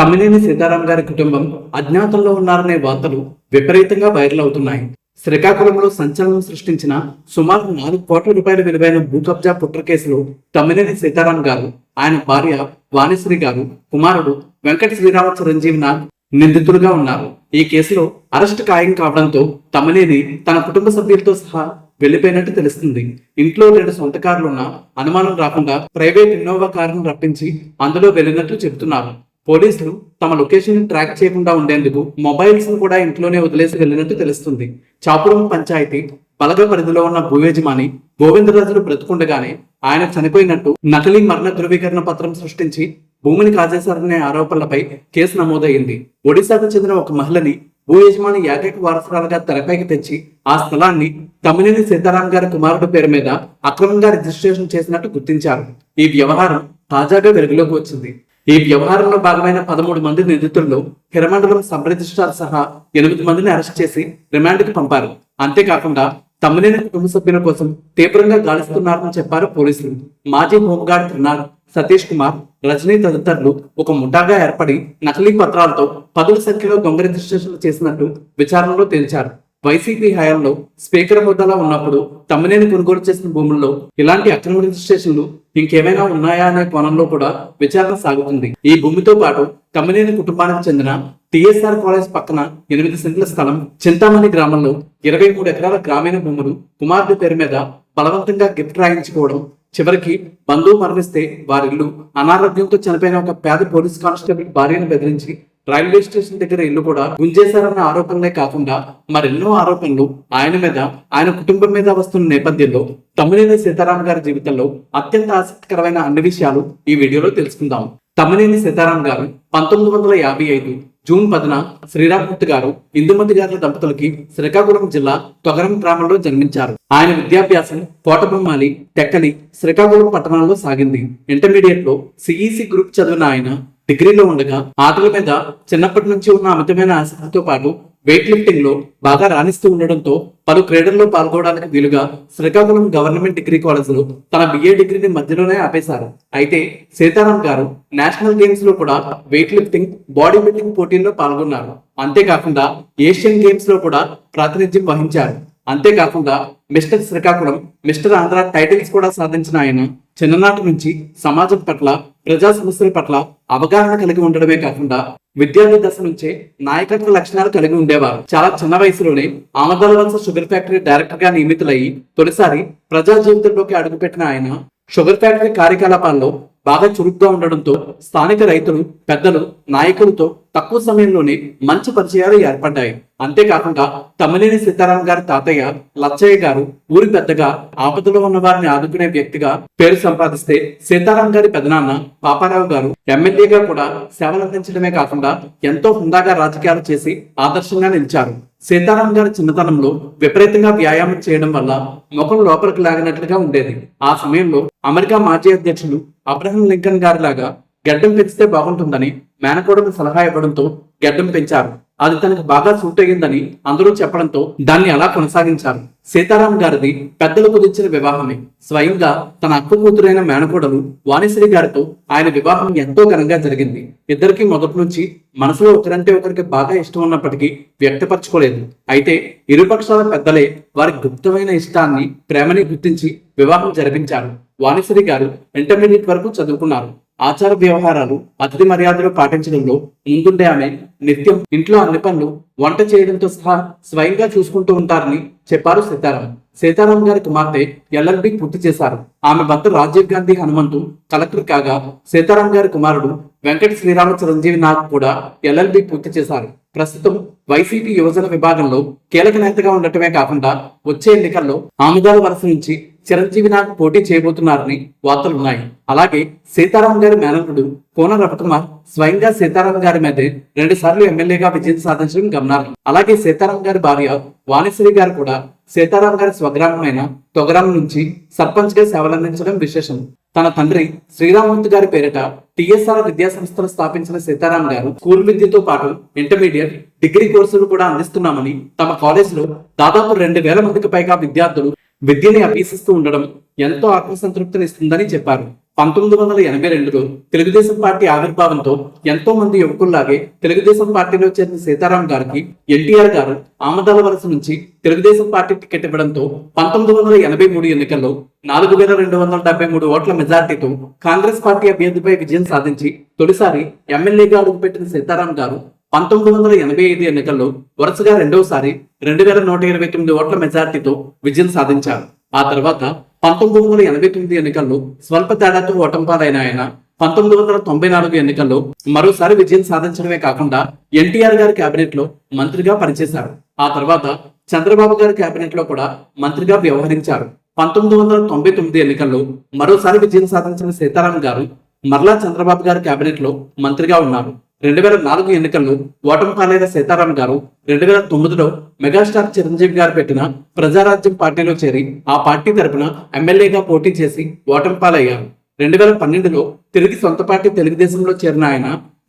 తమ్మినేని సీతారాం గారి కుటుంబం అజ్ఞాతంలో ఉన్నారనే వార్తలు విపరీతంగా వైరల్ అవుతున్నాయి. శ్రీకాకుళంలో సంచలనం సృష్టించిన సుమారు 4 కోట్ల రూపాయల విలువైన భూ కబ్జా కుట్ర కేసులో తమ్మినేని సీతారాం గారు, ఆయన భార్య వాణిశ్రీ గారు, కుమారుడు వెంకట శ్రీరామ చిరంజీవినాథ్ నిందితులుగా ఉన్నారు. ఈ కేసులో అరెస్టు ఖాయం కావడంతో తమ్మినేని తన కుటుంబ సభ్యులతో సహా వెళ్లిపోయినట్టు తెలుస్తుంది. ఇంట్లో 2 సొంత కార్లున్నా అనుమానం రాకుండా ప్రైవేట్ ఇన్నోవా కారును రప్పించి అందులో వెళ్లినట్లు చెబుతున్నారు. పోలీసులు తమ లొకేషన్ ట్రాక్ చేయకుండా ఉండేందుకు మొబైల్స్ కూడా ఇంట్లోనే వదిలేసి వెళ్లినట్టు తెలుస్తుంది. చాపురం పంచాయతీ బలగ పరిధిలో ఉన్న భూ యజమాని గోవిందరాజులు బ్రతుకుండగానే ఆయన చనిపోయినట్టు నకిలీ మరణ ధృవీకరణ పత్రం సృష్టించి భూమిని కాజేశారనే ఆరోపణలపై కేసు నమోదైంది. ఒడిశాకు చెందిన ఒక మహిళని భూ యజమాని ఏకైక వారసురాలుగా తెరపైకి తెచ్చి ఆ స్థలాన్ని తమ్మినేని సీతారాం గారి కుమారుడు పేరు మీద అక్రమంగా రిజిస్ట్రేషన్ చేసినట్టు గుర్తించారు. ఈ వ్యవహారం తాజాగా వెలుగులోకి వచ్చింది. ఈ వ్యవహారంలో భాగమైన 13 మంది నిందితుల్లో హిరమండలం సబ్ రిజిస్ట్రార్ సహా 8 మందిని అరెస్ట్ చేసి రిమాండ్కి పంపారు. అంతేకాకుండా తమ్మినేని కుటుంబ సభ్యుల కోసం తీవ్రంగా గాలిస్తున్నారని చెప్పారు పోలీసులు. మాజీ హోంగార్డ్ త్రినాథ్, సతీష్ కుమార్, రజనీ తదితరులు ఒక ముఠాగా ఏర్పడి నకిలీ పత్రాలతో 10 సంఖ్యలో దొంగ రిజిస్ట్రేషన్లు చేసినట్టు విచారణలో తేల్చారు. వైసీపీ హయాంలో స్పీకర్ హోదాలో ఉన్నప్పుడు తమ్మినేని కొనుగోలు చేసిన భూముల్లో ఇలాంటి అక్రమ రిజిస్ట్రేషన్లు ఇంకేమైనా ఉన్నాయా అనే కోణంలో కూడా విచారణ సాగుతుంది. ఈ భూమితో పాటు తమ్మినేని కుటుంబానికి చెందిన టిఎస్ఆర్ కాలేజ్ పక్కన 8 సెంట్ల స్థలం, చింతామణి గ్రామంలో 23 ఎకరాల గ్రామీణ భూములు కుమారుడి పేరు మీద బలవంతంగా గిఫ్ట్ రాయించుకోవడం, చివరికి బంధువు మరణిస్తే వారిల్లు, అనారోగ్యంతో చనిపోయిన ఒక పేద పోలీస్ కానిస్టేబుల్ భార్యను బెదిరించి రైల్వే స్టేషన్ దగ్గర ఇల్లు కూడా గుంజేశారన్న ఆరోపణలే కాకుండా మరెన్నో ఆరోపణలు ఆయన మీద, ఆయన కుటుంబం మీద వస్తున్న నేపథ్యంలో తమ్మినేని సీతారాం గారి జీవితంలో అత్యంత ఆసక్తికరమైన అన్ని విషయాలు ఈ వీడియోలో తెలుసుకుందాం. తమ్మినేని సీతారాం గారు 1955 జూన్ 10న శ్రీరామూర్తి గారు, ఇందుమతి గారుల దంపతులకి శ్రీకాకుళం జిల్లా తొగరం గ్రామంలో జన్మించారు. ఆయన విద్యాభ్యాసం కోటబొమ్మాలి, టెక్కలి, శ్రీకాకుళం పట్టణంలో సాగింది. ఇంటర్మీడియట్ లో సిఈసి గ్రూప్ చదివిన ఆయన డిగ్రీలో ఉండగా ఆటల మీద చిన్నప్పటి నుంచి ఉన్న అమితమైన ఆసక్తితో పాటు వెయిట్ లిఫ్టింగ్ లో బాగా రాణిస్తూ ఉండడంతో పలు క్రీడల్లో పాల్గొనడానికి వీలుగా శ్రీకాకుళం గవర్నమెంట్ డిగ్రీ కాలేజ్ లో తన బిఏ డిగ్రీని మధ్యలోనే ఆపేశారు. అయితే సీతారాం గారు నేషనల్ గేమ్స్ లో కూడా వెయిట్ లిఫ్టింగ్, బాడీ బిల్డింగ్ పోటీల్లో పాల్గొన్నారు. అంతేకాకుండా ఏషియన్ గేమ్స్ లో కూడా ప్రాతినిధ్యం వహించారు. అంతేకాకుండా mister Srikakulam, mister Andhra titles కూడా సాధించిన ఆయన చిన్ననాటి నుంచి సమాజం పట్ల, ప్రజా సమస్యల పట్ల అవగాహన కలిగి ఉండడమే కాకుండా విద్యార్థి దశ నుంచే నాయకత్వ లక్షణాలు కలిగి ఉండేవారు. చాలా చిన్న వయసులోనే ఆమదాలవలస షుగర్ ఫ్యాక్టరీ డైరెక్టర్ గా నియమితులయ్యి తొలిసారి ప్రజా జీవితంలోకి అడుగుపెట్టిన ఆయన షుగర్ ఫ్యాక్టరీ కార్యకలాపాల్లో బాగా చురుగ్గా ఉండడంతో స్థానిక రైతులు, పెద్దలు, నాయకులతో తక్కువ సమయంలోనే మంచి పరిచయాలు ఏర్పడ్డాయి. అంతేకాకుండా తమ్మినేని సీతారాం గారి తాతయ్య లచ్చయ్య గారు ఊరి పెద్దగా, ఆపదలో ఉన్న వారిని ఆదుకునే వ్యక్తిగా పేరు సంపాదిస్తే, సీతారాం గారి పెదనాన్న పాపారావు గారు ఎమ్మెల్యేగా కూడా సేవలందించడమే కాకుండా ఎంతో హుందాగా రాజకీయాలు చేసి ఆదర్శంగా నిలిచారు. సీతారాం గారి చిన్నతనంలో విపరీతంగా వ్యాయామం చేయడం వల్ల ముఖం లోపలికి లాగినట్లుగా ఉండేది. ఆ సమయంలో అమెరికా మాజీ అధ్యక్షులు అబ్రహం లింకన్ గారి లాగా గడ్డం పెంచితే బాగుంటుందని మేనకోడలు సలహా ఇవ్వడంతో గడ్డం పెంచారు. అది తనకు బాగా సూట్ అయ్యిందని అందరూ చెప్పడంతో దాన్ని అలా కొనసాగించారు. సీతారాం గారిది పెద్దలకు కుదిర్చిన వివాహమే. స్వయంగా తన అక్క కూతురైన మేనకోడలు వాణిశ్రీ గారితో ఆయన వివాహం ఎంతో ఘనంగా జరిగింది. ఇద్దరికి మొదటి నుంచి మనసులో ఒకరంటే ఒకరికి బాగా ఇష్టం ఉన్నప్పటికీ వ్యక్తపరచుకోలేదు. అయితే ఇరుపక్షాల పెద్దలే వారి గుప్తమైన ఇష్టాన్ని, ప్రేమని గుర్తించి వివాహం జరిపించారు. వాణిశ్రీ గారు ఇంటర్మీడియట్ వరకు చదువుకున్నారు. ఆచార వ్యవహారాలు, అతిథి మర్యాదలు పాటించడంలో ముందుండే ఆమె నిత్యం ఇంట్లో అన్ని పనులు, వంట చేయడంతో సహా స్వయంగా చూసుకుంటూ ఉంటారని చెప్పారు సీతారాం. సీతారాం గారి కుమార్తె ఎల్ఎల్బి పూర్తి చేశారు. ఆమె భర్త రాజీవ్ గాంధీ హనుమంతు కలెక్టర్ కాగా, సీతారాం గారి కుమారుడు వెంకట శ్రీరామ చిరంజీవినాథ్ కూడా ఎల్ఎల్బి పూర్తి చేశారు. ప్రస్తుతం వైసీపీ యువజన విభాగంలో కీలక నేతగా ఉండటమే కాకుండా వచ్చే ఎన్నికల్లో ఆముదాల వరుస నుంచి చిరంజీవినాథ్ పోటీ చేయబోతున్నారని వార్తలున్నాయి. అలాగే సీతారాం గారి మేనల్లుడు కోన రవికుమార్ స్వయంగా సీతారాం గారి మీద 2 సార్లు ఎమ్మెల్యేగా విజయం సాధించడం గమనార్హం. అలాగే సీతారాం గారి భార్య వాణిశ్రీ గారు కూడా సీతారాం గారి స్వగ్రామమైన తొగరం నుంచి సర్పంచ్ గా సేవలందించడం విశేషం. తన తండ్రి శ్రీరామూర్తి గారి పేరిట టిఎస్ఆర్ విద్యా సంస్థలు స్థాపించిన సీతారాం గారు స్కూల్ విద్యతో పాటు ఇంటర్మీడియట్, డిగ్రీ కోర్సులు కూడా అందిస్తున్నామని, తమ కాలేజీలో దాదాపు 2000 మందికి పైగా విద్యార్థులు విద్యని అభ్యసిస్తూ ఉండడం ఎంతో ఆత్మసంతృప్తిని ఇస్తుందని చెప్పారు. 1982లో తెలుగుదేశం పార్టీ ఆవిర్భావంతో ఎంతో మంది యువకుల్లాగే తెలుగుదేశం పార్టీలో చేరిన సీతారాం గారికి ఎన్టీఆర్ గారు ఆమదాల వలస నుంచి తెలుగుదేశం పార్టీ టికెట్ ఇవ్వడంతో 1983 ఎన్నికల్లో 4273 ఓట్ల మెజార్టీతో కాంగ్రెస్ పార్టీ అభ్యర్థిపై విజయం సాధించి తొలిసారి ఎమ్మెల్యేగా అడుగుపెట్టిన సీతారాం గారు 1985 ఎన్నికల్లో వరుసగా రెండవసారి 2129 ఓట్ల మెజార్టీతో విజయం సాధించారు. ఆ తర్వాత 1989 ఎన్నికల్లో స్వల్ప తేడాతో ఓటమి పాలైన ఆయన 1994 ఎన్నికల్లో మరోసారి విజయం సాధించడమే కాకుండా ఎన్టీఆర్ గారి కేబినెట్ లో మంత్రిగా పనిచేశారు. ఆ తర్వాత చంద్రబాబు గారి కేబినెట్ లో కూడా మంత్రిగా వ్యవహరించారు. 1999 ఎన్నికల్లో మరోసారి విజయం సాధించిన సీతారాం గారు మరలా చంద్రబాబు గారి కేబినెట్ లో మంత్రిగా ఉన్నారు. 2004 ఎన్నికల్లో ఓటమి పాలైన సీతారాం గారు 2009లో మెగాస్టార్ చిరంజీవి గారు పెట్టిన ప్రజారాజ్యం పార్టీలో చేరి ఆ పార్టీ తరపున ఎమ్మెల్యేగా పోటీ చేసి ఓటమి పాలయ్యారు. 2012లో తిరిగి సొంత పార్టీ తెలుగుదేశంలో చేరిన ఆయన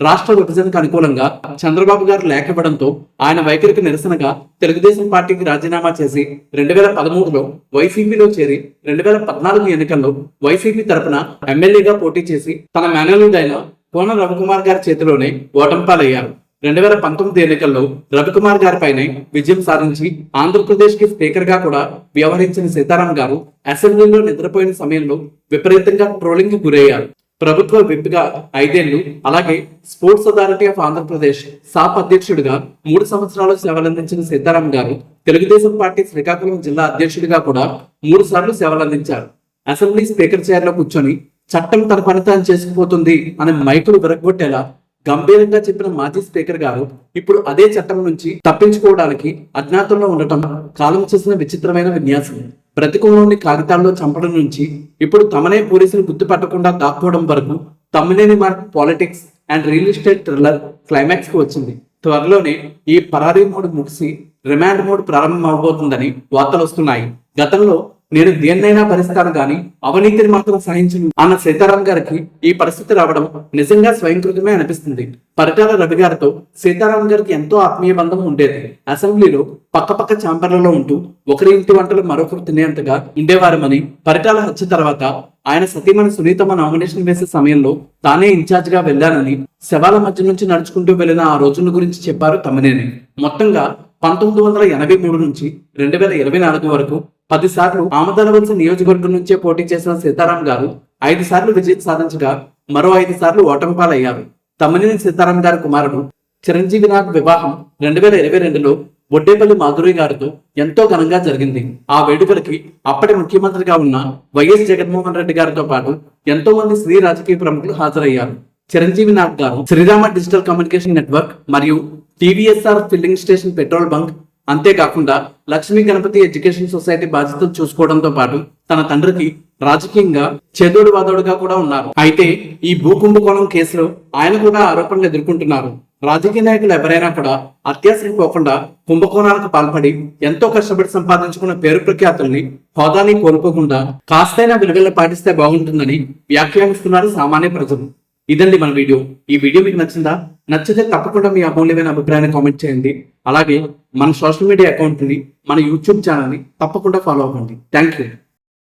రాష్ట్ర విభజనకు అనుకూలంగా చంద్రబాబు గారు లేఖ ఇవ్వడంతో ఆయన వైఖరికి నిరసనగా తెలుగుదేశం పార్టీకి రాజీనామా చేసి 2013లో వైసీపీలో చేరి 2014 ఎన్నికల్లో వైసీపీ తరపున ఎమ్మెల్యేగా పోటీ చేసి తన మేనల్లుడైన కోన రవికుమార్ గారి చేతిలోనే ఓటమి పాలయ్యారు. 2019 ఎన్నికల్లో రవికుమార్ గారిపైనే విజయం సాధించి ఆంధ్రప్రదేశ్ కి స్పీకర్ గా కూడా వ్యవహరించిన సీతారాం గారు అసెంబ్లీలో నిద్రపోయిన సమయంలో విపరీతంగా ట్రోలింగ్ కు గురయ్యారు. ప్రభుత్వ విప్గా 5 ఏళ్లు, అలాగే స్పోర్ట్స్ అథారిటీ ఆఫ్ ఆంధ్రప్రదేశ్ సాప్ అధ్యక్షుడిగా 3 సంవత్సరాలు సేవలందించిన సీతారాం గారు తెలుగుదేశం పార్టీ శ్రీకాకుళం జిల్లా అధ్యక్షుడిగా కూడా 3 సార్లు సేవలందించారు. అసెంబ్లీ స్పీకర్ చైర్ లో కూర్చొని చట్టం తన పని తాను చేసుకుపోతుంది అనే మైకులు విరగొట్టేలా గంభీరంగా చెప్పిన మాజీ స్పీకర్ గారు ఇప్పుడు అదే చట్టం నుంచి తప్పించుకోవడానికి అజ్ఞాతంలో ఉండటం కాలం చేసిన విచిత్రమైన విన్యాసం. బ్రతికంలోని కాగితాల్లో చంపడం నుంచి ఇప్పుడు తమనే పోలీసులు గుర్తుపట్టకుండా దాక్కోవడం వరకు Tammineni mark politics and real estate thriller climax కు వచ్చింది. త్వరలోనే ఈ పరారీ మోడ్ ముగిసి రిమాండ్ మోడ్ ప్రారంభం అవబోతుందని వార్తలు వస్తున్నాయి. గతంలో నేను దేన్నైనా భరిస్తాను గాని అవినీతిని మాత్రం సహించను అన్న సీతారాం గారికి ఈ పరిస్థితి రావడం నిజంగా స్వయంకృతమే అనిపిస్తుంది. పరిటాల రవి గారితో సీతారాం గారికి ఎంతో ఆత్మీయ బంధం ఉండేది. అసెంబ్లీలో పక్కపక్క ఛాంబర్లలో ఉంటూ ఒకరి ఇంటి వంటలు మరొకరు తినేంతగా ఉండేవారమని, పరిటాల హత్య తర్వాత ఆయన సతీమణి సునీతమ్మ నామినేషన్ వేసే సమయంలో తానే ఇన్ఛార్జ్ గా వెళ్లానని, శవాల మధ్య నుంచి నడుచుకుంటూ వెళ్లిన ఆ రోజుల గురించి చెప్పారు తమ్మినేని. మొత్తంగా 1983 నుంచి 2024 వరకు 10 సార్లు ఆమదాల వలస నియోజకవర్గం నుంచే పోటీ చేసిన సీతారాం గారు 5 సార్లు విజయం సాధించగా మరో 5 సార్లు ఓటమి పాలయ్యారు. తమ్మినేని సీతారాం గారి కుమారుడు చిరంజీవి నాగ్ వివాహం 2022లో బొడ్డేపల్లి మాధురి గారితో ఎంతో ఘనంగా జరిగింది. ఆ వేడుకలకి అప్పటి ముఖ్యమంత్రిగా ఉన్న వైఎస్ జగన్మోహన్ రెడ్డి గారితో పాటు ఎంతో మంది స్త్రీ రాజకీయ ప్రముఖులు హాజరయ్యారు. చిరంజీవి నాగ్ గారు శ్రీరామ డిజిటల్ కమ్యూనికేషన్ నెట్వర్క్ మరియు TVSR filling station petrol bunk, అంతేకాకుండా లక్ష్మీ గణపతి ఎడ్యుకేషన్ సొసైటీ బాధ్యతలు చూసుకోవడంతో పాటు తన తండ్రికి రాజకీయంగా చేదోడు వాదోడుగా కూడా ఉన్నారు. అయితే ఈ భూ కుంభకోణం కేసులో ఆయన కూడా ఆరోపణలు ఎదుర్కొంటున్నారు. రాజకీయ నాయకులు ఎవరైనా కూడా అత్యాశకి పోకుండా కుంభకోణాలకు పాల్పడి ఎంతో కష్టపడి సంపాదించుకున్న పేరు ప్రఖ్యాతుల్ని, హోదాని కోల్పోకుండా కాస్తైనా విలువలు పాటిస్తే బాగుంటుందని వ్యాఖ్యానిస్తున్నారు సామాన్య ప్రజలు. ఇదండి మన వీడియో. ఈ వీడియో మీకు నచ్చిందా? నచ్చితే తప్పకుండా మీ అమూల్యమైన అభిప్రాయాన్ని కామెంట్ చేయండి. అలాగే మన సోషల్ మీడియా అకౌంట్ ని, మన యూట్యూబ్ ఛానల్ ని తప్పకుండా ఫాలో అవ్వండి. Thank you.